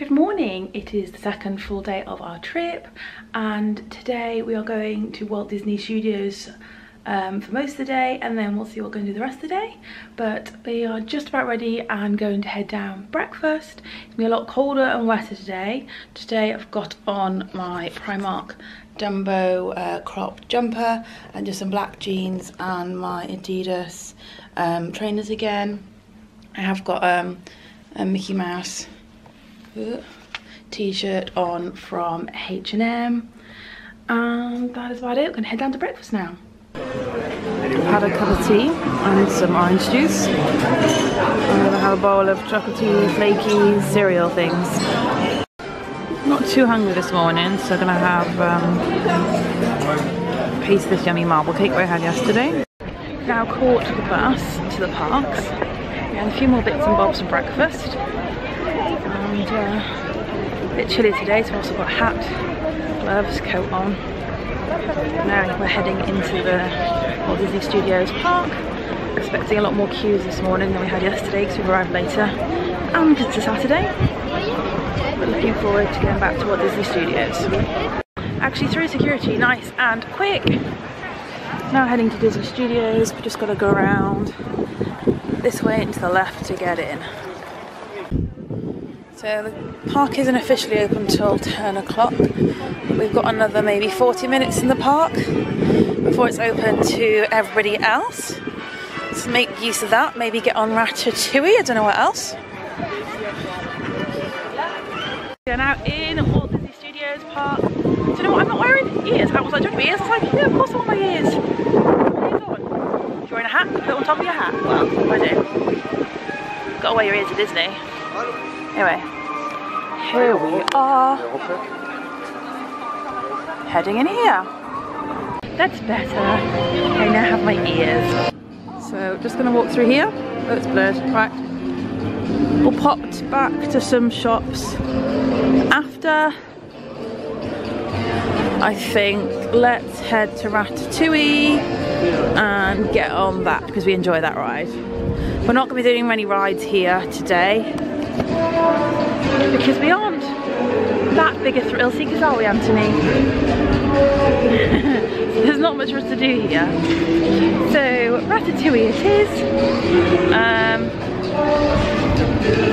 Good morning. It is the second full day of our trip, and today we are going to Walt Disney Studios for most of the day, and then we'll see what we're going to do the rest of the day. But we are just about ready and going to head down breakfast. It's going to be a lot colder and wetter today. Today I've got on my Primark Dumbo crop jumper and just some black jeans and my Adidas trainers again. I have got a Mickey Mouse t-shirt on from H&M, and that is about it. We're going to head down to breakfast now. I've had a cup of tea and some orange juice. I'm going to have a bowl of chocolatey, flaky cereal things. Not too hungry this morning, so I'm going to have a piece of this yummy marble cake I had yesterday. Now caught the bus to the parks. We had a few more bits and bobs for breakfast. And a bit chilly today, so I've also got a hat, gloves, coat on. Now we're heading into the Walt Disney Studios Park. Expecting a lot more queues this morning than we had yesterday because we've arrived later, and it's a Saturday. But looking forward to going back to Walt Disney Studios. Actually through security, nice and quick. Now heading to Disney Studios. We've just got to go around this way and to the left to get in. So the park isn't officially open until 10 o'clock. We've got another maybe 40 minutes in the park before it's open to everybody else. So make use of that, maybe get on Ratatouille, I don't know what else. We're now in Walt Disney Studios Park. Do you know what, I'm not wearing ears. I was like, do you want ears? I was like, yeah, of course I want my ears. What are you on? You're wearing a hat? Put it on top of your hat? Well, I do. Gotta wear your ears at Disney. Anyway, here we are. Heading in here. That's better. I now have my ears. So just gonna walk through here. Oh, it's blurred. Right. We'll pop back to some shops after. I think let's head to Ratatouille and get on that because we enjoy that ride. We're not going to be doing many rides here today because we aren't that big a thrill seekers, are we, Anthony? There's not much for us to do here. So Ratatouille it is.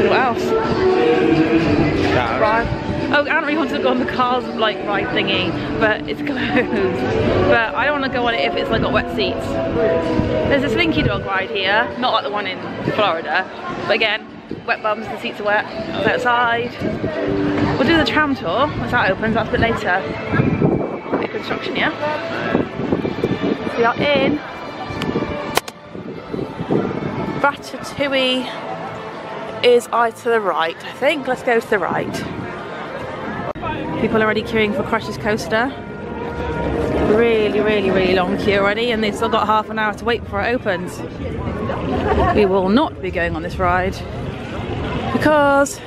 What else? Right. Oh, Aunt really wanted to go on the Cars like ride thingy, but it's closed. But I don't want to go on it if it's like got wet seats. There's a Slinky Dog ride here, not like the one in Florida. But again, wet bums, the seats are wet. It's outside. We'll do the tram tour once that opens. That's a bit later. Bit of construction, yeah. So we are in Ratatouille. Is eye to the right, I think. Let's go to the right. People are already queuing for Crush's Coaster. Really long queue already, and they've still got half an hour to wait before it opens. We will not be going on this ride because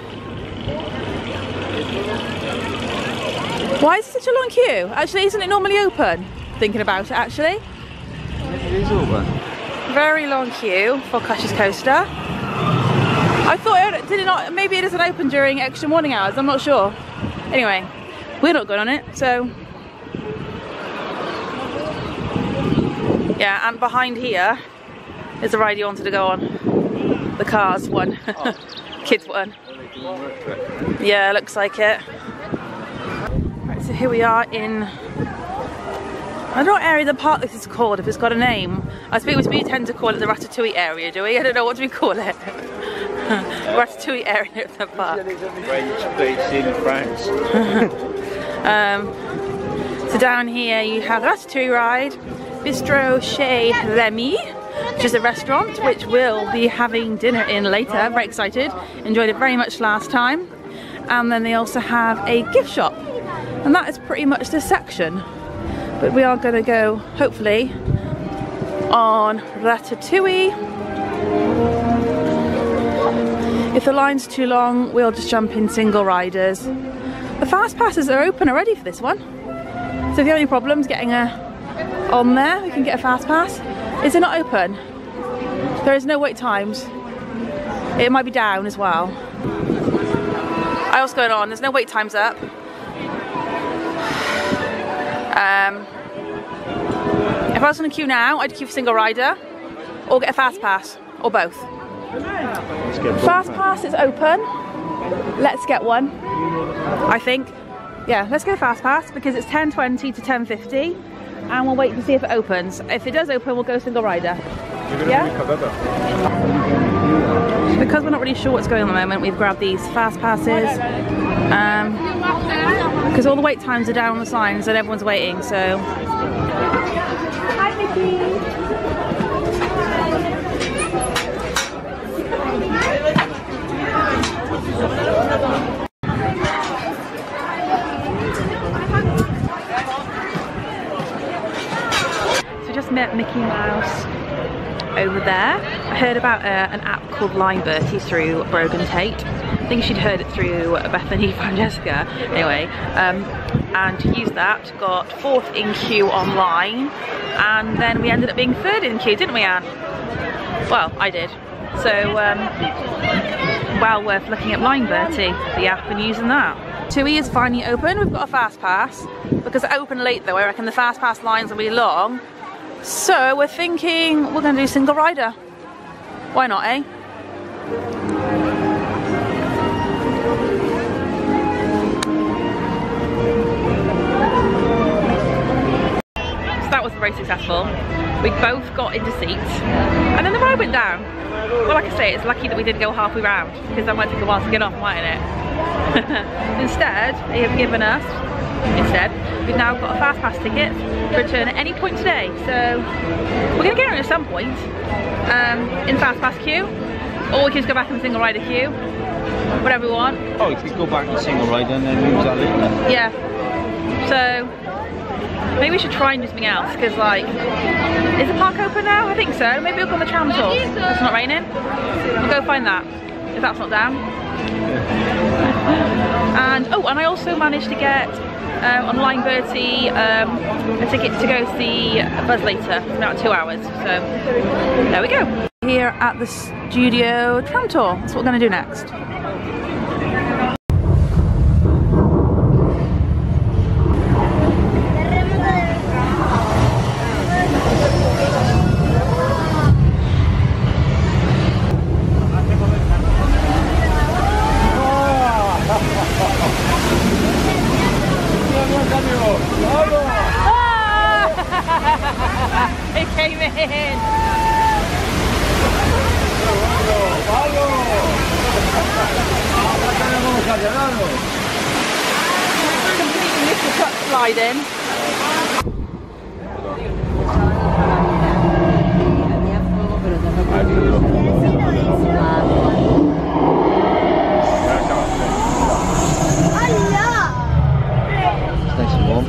why is it such a long queue? Actually, isn't it normally open? Thinking about it, actually. It is open. Very long queue for Crush's Coaster. I thought, did it not, maybe it isn't open during extra morning hours, I'm not sure. Anyway, we're not going on it, so. Yeah, and behind here is the ride you wanted to go on. The Cars one, kids one. Yeah, looks like it. Right, so here we are in, I don't know what area of the park this is called, if it's got a name. I suppose we tend to call it the Ratatouille area, do we? I don't know, what do we call it? Ratatouille area of the park. French place in France. So down here you have the Ratatouille ride, Bistro Chez Remy, which is a restaurant which we'll be having dinner in later. Very excited. Enjoyed it very much last time. And then they also have a gift shop, and that is pretty much this section. But we are going to go, hopefully, on Ratatouille. If the line's too long, we'll just jump in single riders. The fast passes are open already for this one. So if you have any problems getting on there, we can get a fast pass. Is it not open? There is no wait times. It might be down as well. Hi, what's going on? There's no wait times up. If I was in a queue now, I'd queue for single rider or get a fast pass, or both. Fast pass is open. Let's get one, I think. Yeah, let's get a fast pass because it's 10:20 to 10:50 and we'll wait to see if it opens. If it does open, we'll go single rider. Yeah? Because we're not really sure what's going on at the moment, we've grabbed these fast passes. Because all the wait times are down on the signs and everyone's waiting, so. Hi, Vicky. So just met Mickey Mouse over there. I heard about an app called Line Bertie through Brogan Tate. I think she'd heard it through Bethany Francesca. Anyway, and used that, got 4th in queue online, and then we ended up being 3rd in queue, didn't we, Anne? Well, I did. So, well worth looking at Line Bertie, the app, and using that. 2E is finally open. We've got a fast pass. Because it opened late though, I reckon the fast pass lines are really long. So we're thinking we're going to do single rider. Why not, eh? So that was very successful. We both got into seats and then the ride went down. Well, like I say, it's lucky that we didn't go halfway round because that might take a while to get off, mightn't it? Instead, they have given us, we've now got a fast pass ticket to return at any point today. So we're going to get on at some point in fast pass queue, or we can just go back in the single rider queue, whatever we want. Oh, you could go back to single rider and then use that later. Yeah. So maybe we should try and do something else because, like, is the park open now? I think so. Maybe we'll go on the tram tour. It's not raining. We'll go find that if that's not down. And oh, and I also managed to get on Line Bertie a ticket to go see Buzz later in about 2 hours. So there we go. Here at the studio tram tour. That's what we're going to do next. It came in! Completely missed the truck sliding. Nice and warm.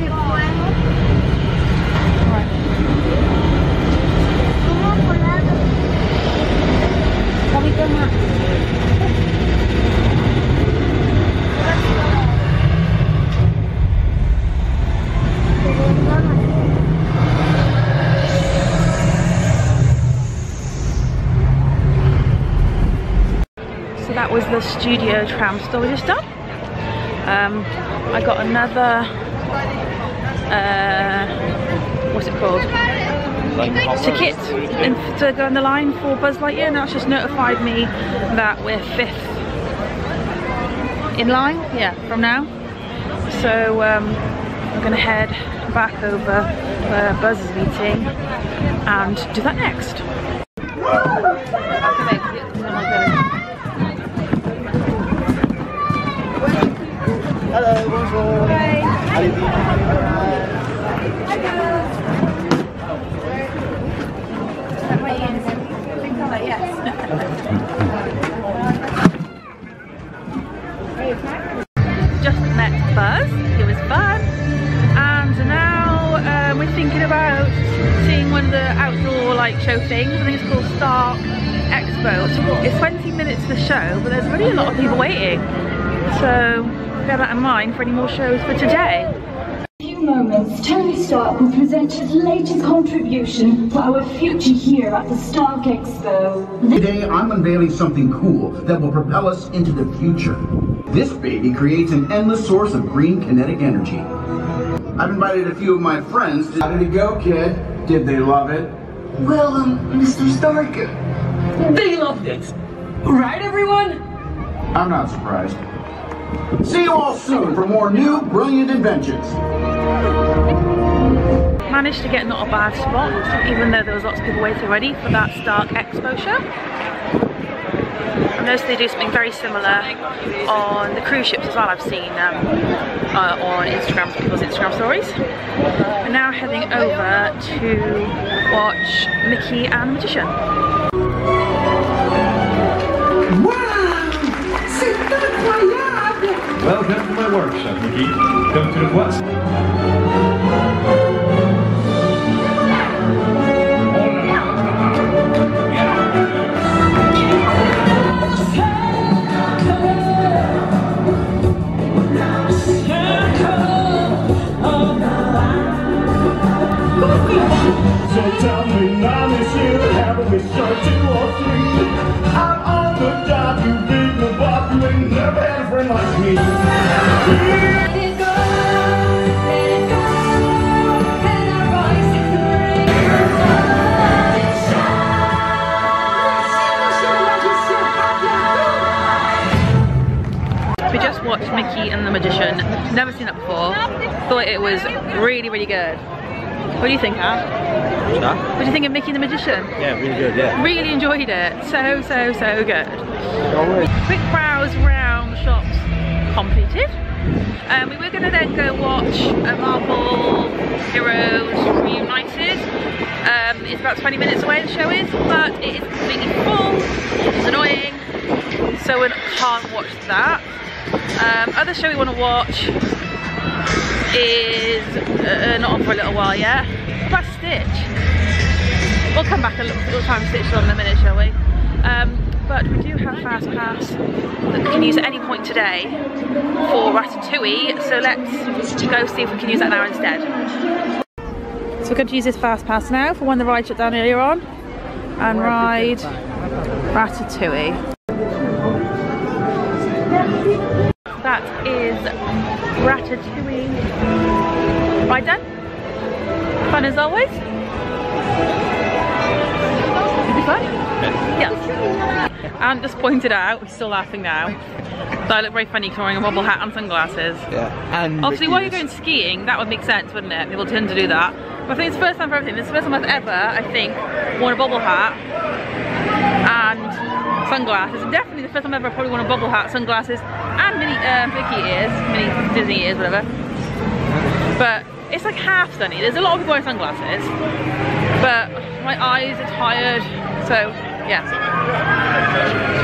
So that was the studio tram store we just done. I got another, what's it called? Ticket to go on the line for Buzz Lightyear, and that's just notified me that we're 5th in line, yeah, from now. So I'm gonna head back over where Buzz is meeting and do that next. Hello, bonjour. Hi. Allez-y. Yes. Just met Buzz, it was fun, and now we're thinking about seeing one of the outdoor show things. I think it's called Stark Expo. It's 20 minutes to the show, but there's really a lot of people waiting, so bear that in mind for any more shows for today. A few moments, Tony Stark will present his latest contribution for our future here at the Stark Expo. Today, I'm unveiling something cool that will propel us into the future. This baby creates an endless source of green kinetic energy. I've invited a few of my friends to... How did it go, kid? Did they love it? Well, Mr. Stark, they loved it. Right, everyone? I'm not surprised. See you all soon for more new, brilliant inventions. Managed to get not a bad spot, even though there was lots of people waiting already for that Stark Expo show. I noticed they do something very similar on the cruise ships as well. I've seen on Instagram, people's Instagram stories. We're now heading over to watch Mickey and the Magician. Welcome to my workshop, Mickey. Come to the what? So tell me now, this year, haven't we started 2 or 3? I'm on the job, you big no bop, you ain't never had a friend like me. Let it go, and our voice is the rain. We just watched Mickey and the Magician. Never seen that before. Thought it was really, really good. What do you think, Al? What do you think of Mickey and the Magician? Yeah, really good, yeah. Really enjoyed it. So good. Quick browse round the shops completed. We were going to then go watch Marvel Heroes Reunited. It's about 20 minutes away, the show is, but it is completely full. It's annoying, so we can't watch that. Other show we want to watch is not on for a little while yet. What about Stitch? We'll come back a little time to Stitch on in a minute, shall we? But we do have Fast Pass that we can use at any point today for Ratatouille, so let's go see if we can use that now instead. So we're going to use this Fast Pass now for when the ride shut down earlier on and ride Ratatouille. That is Ratatouille. Right done? Fun as always? Did it be fun? Yeah. Anne just pointed out, he's still laughing now, that I look very funny because I'm wearing a bobble hat and sunglasses. Yeah. And obviously while you're going skiing, that would make sense, wouldn't it? People tend to do that. But I think it's the first time for everything. This is the first time I've ever, I think, worn a bobble hat and sunglasses. Definitely the first time I've ever probably worn a bobble hat, sunglasses, and mini Mickey ears, mini Disney ears, whatever. But it's like half sunny. There's a lot of people wearing sunglasses, but my eyes are tired, so yeah.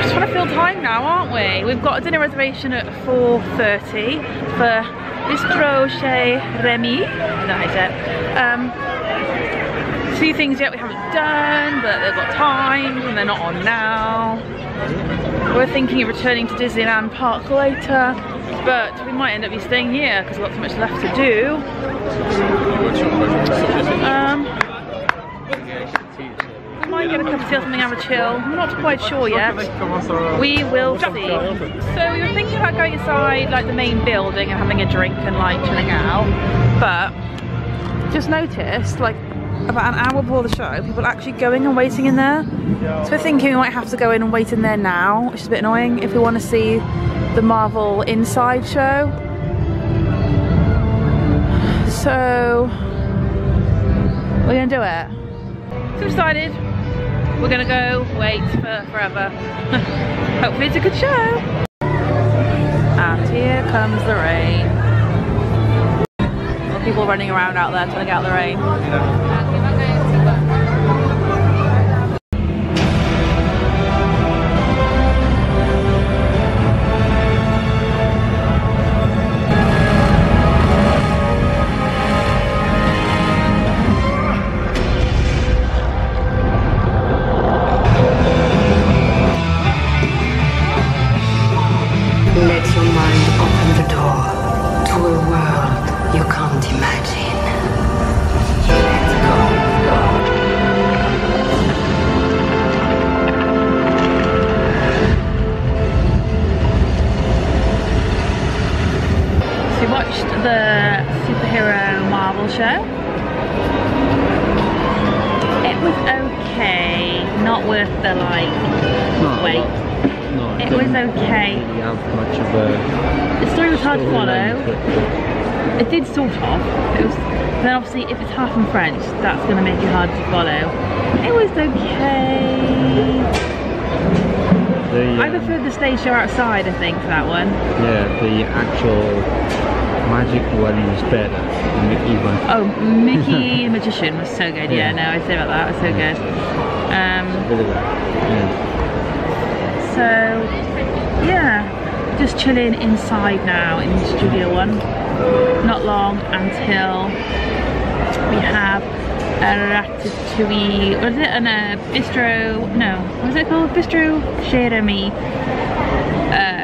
Just trying to fill time now, aren't we? We've got a dinner reservation at 4:30 for Bistro Chez Remy. I don't know how to say it. A few things yet we haven't done, but they've got times and they're not on now. We're thinking of returning to Disneyland Park later, but we might end up staying here because we've got so much left to do. We might get a cup of tea or something, have a chill. I'm not quite sure yet. We will see. So we were thinking about going inside like the main building and having a drink and like chilling out, but just noticed like about an hour before the show, people are actually going and waiting in there. So we're thinking we might have to go in and wait in there now, which is a bit annoying if we want to see the Marvel Inside show. So we're gonna do it. So we decided we're gonna go wait for forever. Hopefully it's a good show. And here comes the rain. Well, people running around out there trying to get out the rain. Let your mind open the door to a world you can't imagine. watched the superhero Marvel show. It was okay, not worth the wait. No, it was okay. Really have much of a the story was hard to follow. It did sort of. It was. Then obviously, if it's half in French, that's going to make it hard to follow. It was okay. I preferred the stage show outside, I think, for that one. Yeah, the actual magic one was better. The Mickey one. Oh, Mickey the Magician was so good. Yeah, no, I'd say about that. It was so good. A bit of that. Yeah. So, yeah, just chilling inside now in Studio One. Not long until we have a ratatouille, what is it, and a bistro, no, what is it called? Bistro Cher Ami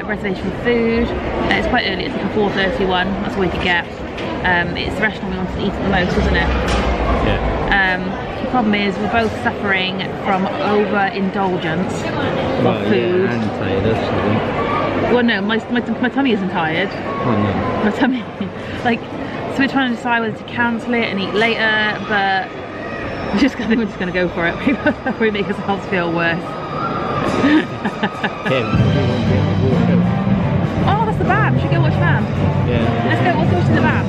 reservation for food. It's quite early, it's like a 4:31, that's all we could get. It's the restaurant we wanted to eat at the most, isn't it? Yeah. The problem is we're both suffering from overindulgence of food. Yeah, and tired, actually. Well, no, my tummy isn't tired. Oh no. My tummy, like, so we're trying to decide whether to cancel it and eat later, but we're just gonna go for it. We make ourselves feel worse. Oh, that's the band. We should go watch the band. Yeah. Let's go to the band.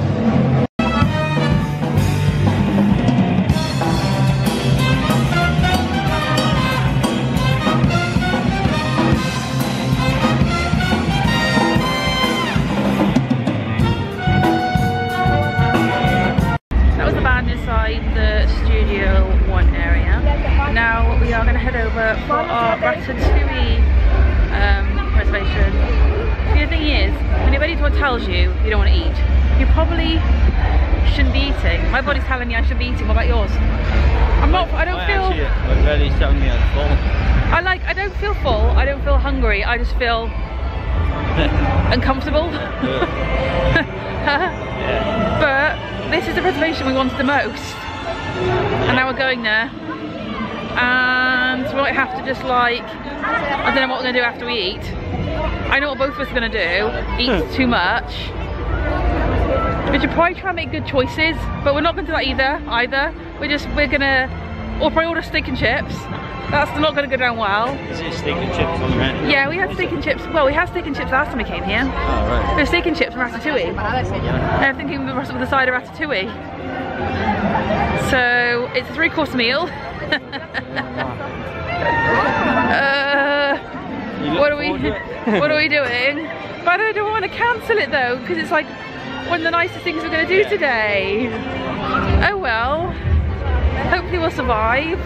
For our ratatouille reservation. The thing is, when your body tells you you don't want to eat, you probably shouldn't be eating. My body's telling me I should be eating. What about yours? I don't feel. My belly's telling me I'm full. I don't feel full. I don't feel hungry. I just feel uncomfortable. Yeah. But this is the reservation we wanted the most, and now we're going there. And we might have to just I don't know what we're going to do after we eat. I know what both of us are going to do, eat too much. We should probably try and make good choices, but we're not going to do that either. We're going to, or probably order steak and chips. That's not going to go down well. Is it steak and chips on the menu? Yeah, we had steak and chips. Well, we had steak and chips last time we came here. Oh, right. There's steak and chips and ratatouille. And I'm thinking the rest of the side of ratatouille. So, it's a 3-course meal. What are we doing? But I don't want to cancel it though, because it's like one of the nicest things we're going to do today. Oh well, hopefully we'll survive.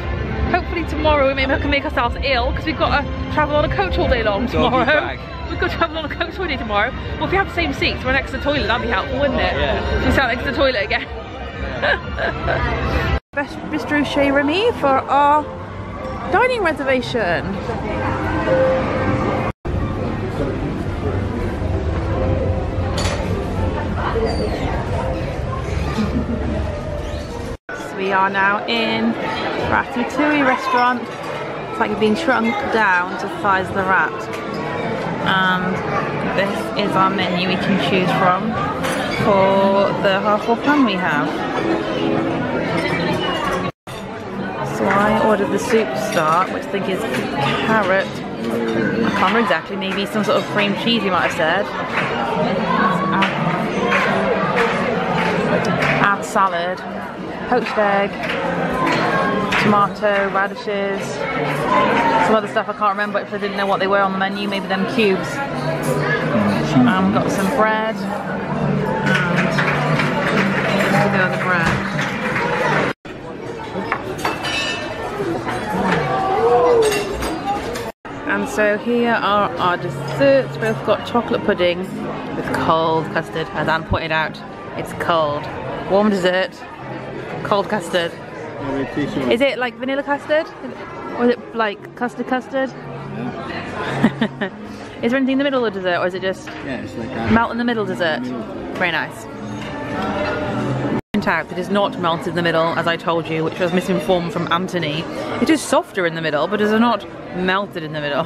Hopefully tomorrow we can make ourselves ill, because we've got to travel on a coach all day long tomorrow. We've got to travel on a coach all day tomorrow. Well, if we have the same seats, we're next to the toilet, that'd be helpful, wouldn't it? Yeah. So we sat next to the toilet again. Best Bistro Chez Remy for our dining reservation. So we are now in Ratatouille restaurant. It's like you've been shrunk down to the size of the rat. And this is our menu we can choose from for the half-full plan we have. So I ordered the soup start, which I think is carrot. I can't remember exactly, maybe some sort of cream cheese you might have said. Add salad, poached egg, tomato, radishes, some other stuff I can't remember if I didn't know what they were on the menu, maybe them cubes. Got some bread and the other bread. And so here are our desserts. We've got chocolate pudding with cold custard, as Anne pointed out. It's cold. Warm dessert, cold custard. Is it like vanilla custard? Or is it like custard? Yeah. Is there anything in the middle of the dessert, or is it just it's like melt in the middle dessert? Very nice. Out that is not melted in the middle, as I told you, which was misinformed from Anthony. It is softer in the middle, but it is not melted in the middle.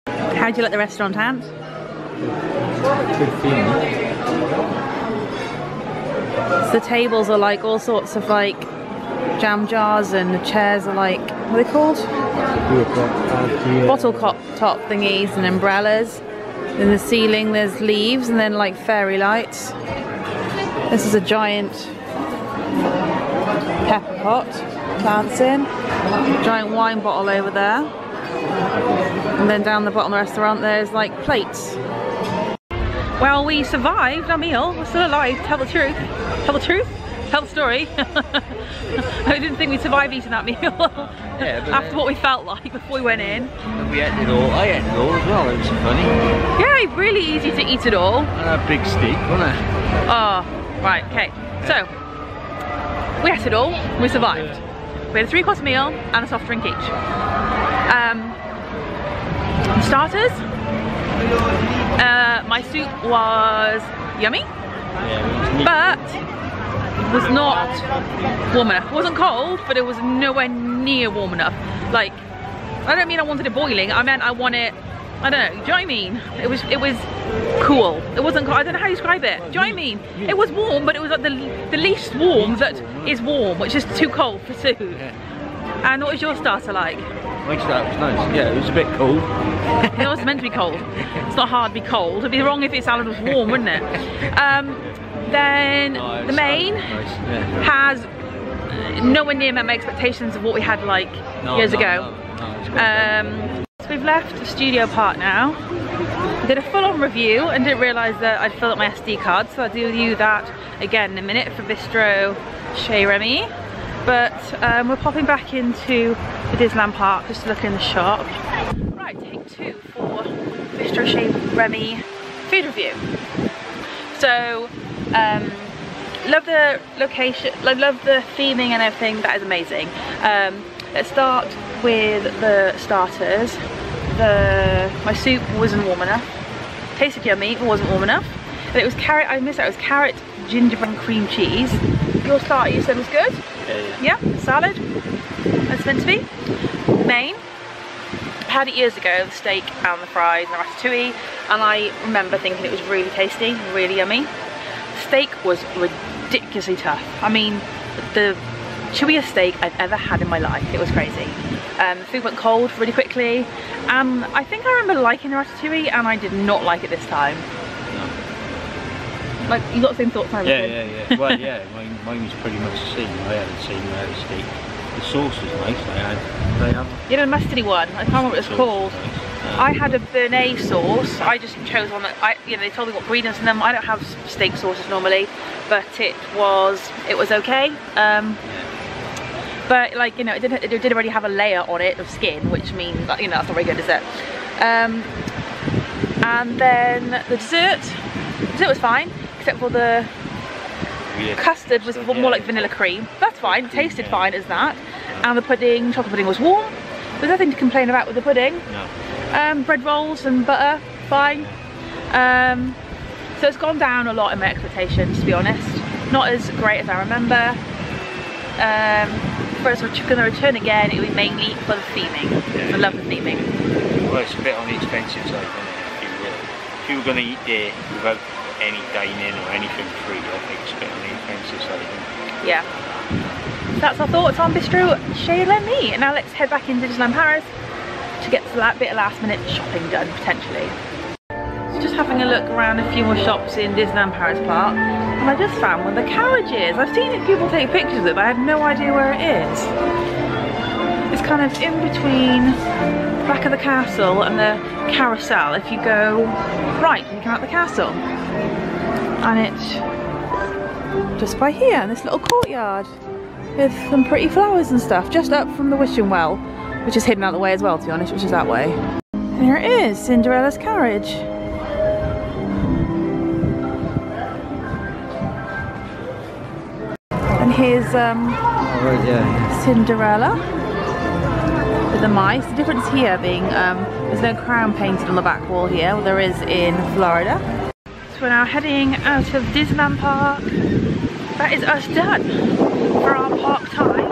How do you like the restaurant, Ant? Good feeling. So the tables are like all sorts of like jam jars, and the chairs are like, what are they called? Bottle top thingies and umbrellas. In the ceiling there's leaves and then like fairy lights. This is a giant pepper pot, plants in. Giant wine bottle over there. And then down the bottom of the restaurant there's like plates. Well, we survived our meal. We're still alive. Tell the truth. Tell the truth. Tell the story. I didn't think we'd survive eating that meal. Yeah, but after what we felt like before we went in. We ate it all. I ate it all as well. It was funny. Yeah, really easy to eat it all. And a big steak, wasn't it? Oh, right, okay. So, we ate it all. We survived. We had a 3-course meal and a soft drink each. Starters. My soup was yummy, Yeah, but it was not warm enough. It wasn't cold, but it was nowhere near warm enough. Like, I don't mean I wanted it boiling. I meant I want it, I don't know. Do you know what I mean? It was cool. It wasn't cold. I don't know how you describe it. Do you know what I mean? It was warm, but it was like the least warm that is warm, which is too cold for soup. Yeah. And what was your starter like? My starter was nice. Yeah, it was a bit cold. It was meant to be cold. It's not hard to be cold. It'd be wrong if its salad was warm, wouldn't it? Then the main has nowhere near met my expectations of what we had like years ago. So we've left the studio park now. I did a full-on review and didn't realise that I'd filled up my SD card, so I'll do you that again in a minute for Bistro Chez Remy. But we're popping back into the Disneyland Park just to look in the shop. Right, take 2 for Bistro Chez Remy food review. So, love the location, love the theming and everything, that is amazing. Let's start with the starters. My soup wasn't warm enough. Tasted yummy, but wasn't warm enough. And it was carrot, I missed it, it was carrot, gingerbread and cream cheese. Your starter you said was good? Yeah, salad, as meant to be. Main, I had it years ago, the steak and the fries and the ratatouille, and I remember thinking it was really tasty, really yummy. The steak was ridiculously tough. I mean, the chewiest steak I've ever had in my life. It was crazy. The food went cold really quickly. I think I remember liking the ratatouille, and I did not like it this time. Like, you got the same thoughts I Yeah. Well, yeah, mine was pretty much the same. I had the same steak. The sauce was nice. You know, the mustardy one. I can't remember what it's called. Nice. I had a béarnaise sauce. I just chose one that they told me what ingredients in them. I don't have steak sauces normally, but it was okay. But like, you know, it did already have a layer on it of skin, which means that, you know, that's not very good, is it? And then the dessert was fine, except for the custard was more like vanilla cream. That's fine, it tasted fine as that. And the pudding, chocolate pudding was warm. There's nothing to complain about with the pudding. No. Bread rolls and butter, fine. So it's gone down a lot in my expectations, to be honest. Not as great as I remember. But if we're going to return again, it will be mainly for the theming. I love the theming. Well, it's a bit on the expensive side, isn't it? If you were going to eat there without any dining or anything free, I think it's a bit on the expensive side, isn't it? Yeah. That's our thoughts on Bistro Chez Remy. Now let's head back into Disneyland Paris to get to that bit of last minute shopping done, potentially. So just having a look around a few more shops in Disneyland Paris Park, and I just found one of the carriages. I've seen people take pictures of it, but I have no idea where it is. It's kind of in between the back of the castle and the carousel if you go right when you come out the castle. And it's just by here in this little courtyard with some pretty flowers and stuff, just up from the wishing well, which is hidden out of the way as well, to be honest, which is that way. And here it is, Cinderella's carriage. And here's Cinderella with the mice. The difference here being there's no crown painted on the back wall here, well, there is in Florida. So we're now heading out of Disneyland Park. That is us done for our park time.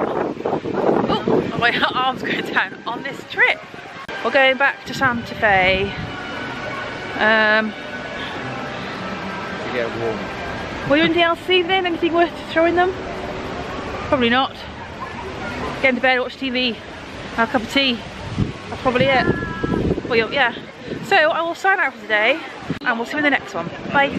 Oh, my arm's going down on this trip. We're going back to Santa Fe. To get warm. What are you doing else this evening? Anything worth showing them? Probably not. Get into bed, watch TV, have a cup of tea. That's probably it. Well, yeah. So I will sign out for today and we'll see you in the next one. Bye.